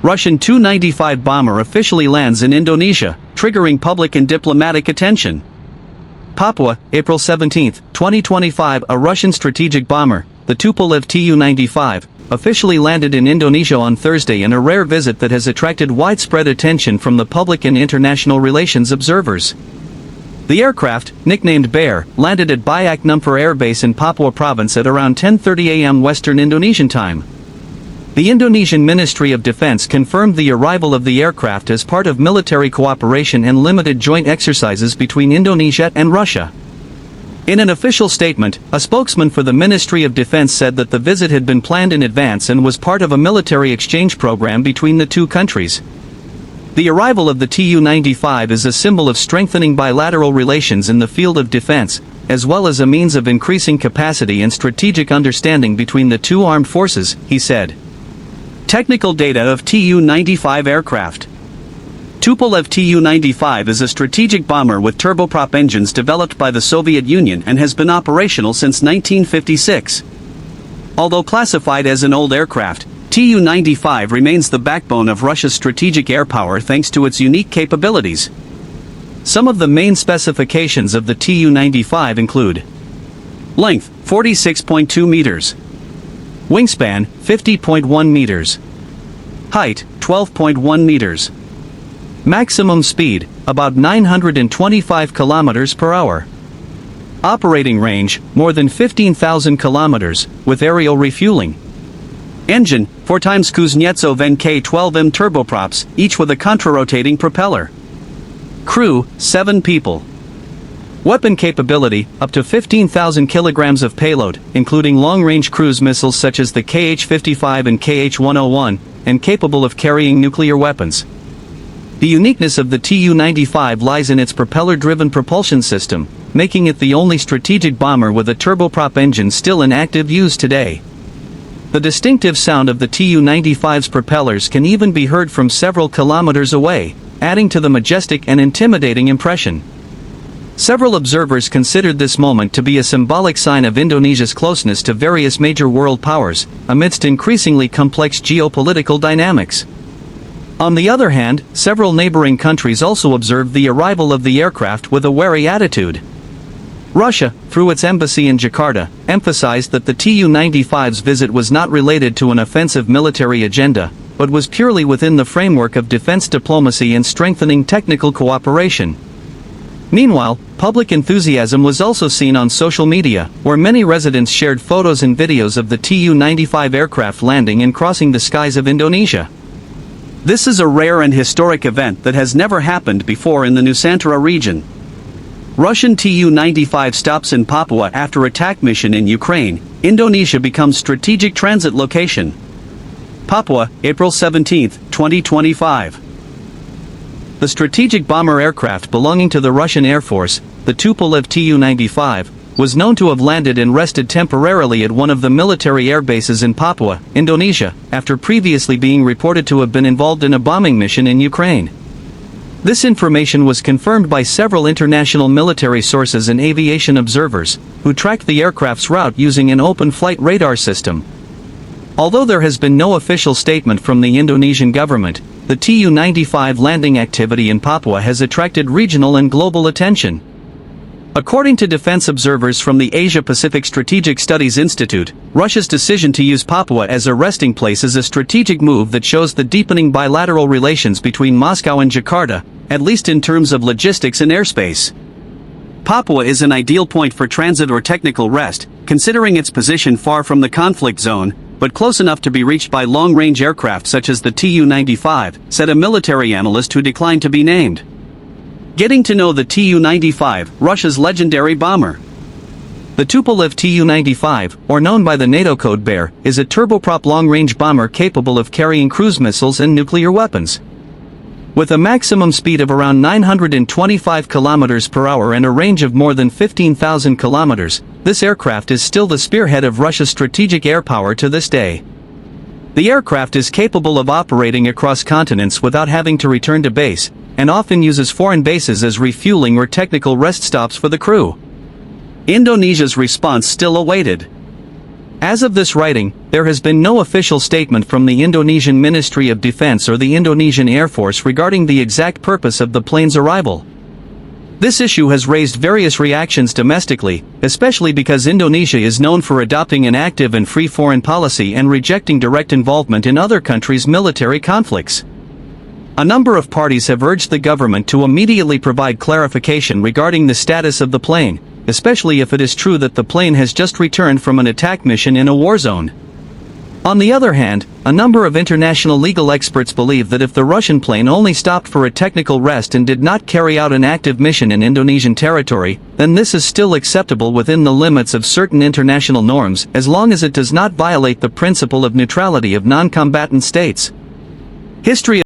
Russian Tu-95 bomber officially lands in Indonesia, triggering public and diplomatic attention. Papua, April 17, 2025. A Russian strategic bomber, the Tupolev Tu-95, officially landed in Indonesia on Thursday in a rare visit that has attracted widespread attention from the public and international relations observers. The aircraft, nicknamed Bear, landed at Biak Numfor Air Base in Papua province at around 10:30 a.m. Western Indonesian time. The Indonesian Ministry of Defense confirmed the arrival of the aircraft as part of military cooperation and limited joint exercises between Indonesia and Russia. In an official statement, a spokesman for the Ministry of Defense said that the visit had been planned in advance and was part of a military exchange program between the two countries. The arrival of the Tu-95 is a symbol of strengthening bilateral relations in the field of defense, as well as a means of increasing capacity and strategic understanding between the two armed forces, he said. Technical data of Tu-95 aircraft. Tupolev Tu-95 is a strategic bomber with turboprop engines developed by the Soviet Union and has been operational since 1956. Although classified as an old aircraft, Tu-95 remains the backbone of Russia's strategic air power thanks to its unique capabilities. Some of the main specifications of the Tu-95 include: length, 46.2 meters. Wingspan, 50.1 meters. Height, 12.1 meters. Maximum speed, about 925 kilometers per hour. Operating range, more than 15,000 kilometers, with aerial refueling. Engine, 4x Kuznetsov NK-12M turboprops, each with a contrarotating propeller. Crew, 7 people. Weapon capability, up to 15,000 kilograms of payload, including long-range cruise missiles such as the KH-55 and KH-101, and capable of carrying nuclear weapons. The uniqueness of the Tu-95 lies in its propeller-driven propulsion system, making it the only strategic bomber with a turboprop engine still in active use today. The distinctive sound of the Tu-95's propellers can even be heard from several kilometers away, adding to the majestic and intimidating impression. Several observers considered this moment to be a symbolic sign of Indonesia's closeness to various major world powers, amidst increasingly complex geopolitical dynamics. On the other hand, several neighboring countries also observed the arrival of the aircraft with a wary attitude. Russia, through its embassy in Jakarta, emphasized that the Tu-95's visit was not related to an offensive military agenda, but was purely within the framework of defense diplomacy and strengthening technical cooperation. Meanwhile, public enthusiasm was also seen on social media, where many residents shared photos and videos of the Tu-95 aircraft landing and crossing the skies of Indonesia. This is a rare and historic event that has never happened before in the Nusantara region. Russian Tu-95 stops in Papua after attack mission in Ukraine. Indonesia becomes strategic transit location. Papua, April 17, 2025. The strategic bomber aircraft belonging to the Russian Air Force, the Tupolev Tu-95, was known to have landed and rested temporarily at one of the military air bases in Papua, Indonesia, after previously being reported to have been involved in a bombing mission in Ukraine. This information was confirmed by several international military sources and aviation observers, who tracked the aircraft's route using an open flight radar system. Although there has been no official statement from the Indonesian government, the Tu-95 landing activity in Papua has attracted regional and global attention. According to defense observers from the Asia-Pacific Strategic Studies Institute, Russia's decision to use Papua as a resting place is a strategic move that shows the deepening bilateral relations between Moscow and Jakarta, at least in terms of logistics and airspace. Papua is an ideal point for transit or technical rest, considering its position far from the conflict zone, but close enough to be reached by long-range aircraft such as the Tu-95, said a military analyst who declined to be named. Getting to know the Tu-95, Russia's legendary bomber. The Tupolev Tu-95, or known by the NATO code Bear, is a turboprop long-range bomber capable of carrying cruise missiles and nuclear weapons. With a maximum speed of around 925 km per hour and a range of more than 15,000 kilometers, this aircraft is still the spearhead of Russia's strategic air power to this day. The aircraft is capable of operating across continents without having to return to base, and often uses foreign bases as refueling or technical rest stops for the crew. Indonesia's response still awaited. As of this writing, there has been no official statement from the Indonesian Ministry of Defense or the Indonesian Air Force regarding the exact purpose of the plane's arrival. This issue has raised various reactions domestically, especially because Indonesia is known for adopting an active and free foreign policy and rejecting direct involvement in other countries' military conflicts. A number of parties have urged the government to immediately provide clarification regarding the status of the plane, especially if it is true that the plane has just returned from an attack mission in a war zone. On the other hand, a number of international legal experts believe that if the Russian plane only stopped for a technical rest and did not carry out an active mission in Indonesian territory, then this is still acceptable within the limits of certain international norms as long as it does not violate the principle of neutrality of non-combatant states. History